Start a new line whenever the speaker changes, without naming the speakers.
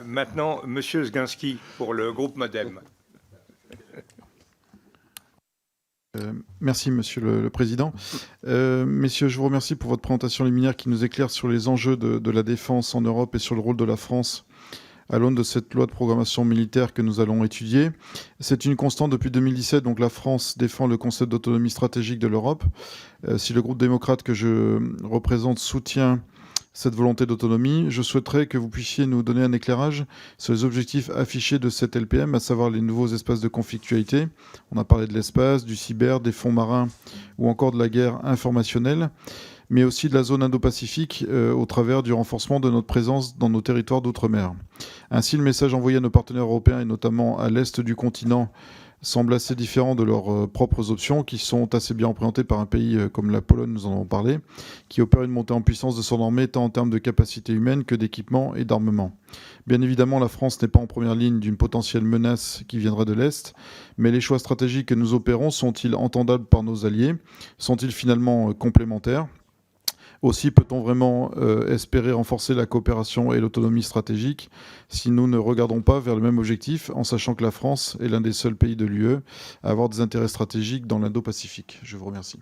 Maintenant, Monsieur Zginski, pour le groupe Modem.
Merci, Monsieur le Président. Messieurs, je vous remercie pour votre présentation liminaire qui nous éclaire sur les enjeux de la défense en Europe et sur le rôle de la France à l'aune de cette loi de programmation militaire que nous allons étudier. C'est une constante depuis 2017, donc la France défend le concept d'autonomie stratégique de l'Europe. Si le groupe démocrate que je représente soutient cette volonté d'autonomie, je souhaiterais que vous puissiez nous donner un éclairage sur les objectifs affichés de cette LPM, à savoir les nouveaux espaces de conflictualité. On a parlé de l'espace, du cyber, des fonds marins ou encore de la guerre informationnelle, mais aussi de la zone Indo-Pacifique au travers du renforcement de notre présence dans nos territoires d'outre-mer. Ainsi, le message envoyé à nos partenaires européens et notamment à l'est du continent semble assez différent de leurs propres options qui sont assez bien représentées par un pays comme la Pologne, nous en avons parlé, qui opère une montée en puissance de son armée tant en termes de capacité humaine que d'équipement et d'armement. Bien évidemment, la France n'est pas en première ligne d'une potentielle menace qui viendrait de l'Est, mais les choix stratégiques que nous opérons sont-ils entendables par nos alliés? Sont-ils finalement complémentaires? Aussi, peut-on vraiment espérer renforcer la coopération et l'autonomie stratégique si nous ne regardons pas vers le même objectif, en sachant que la France est l'un des seuls pays de l'UE à avoir des intérêts stratégiques dans l'Indo-Pacifique? Je vous remercie.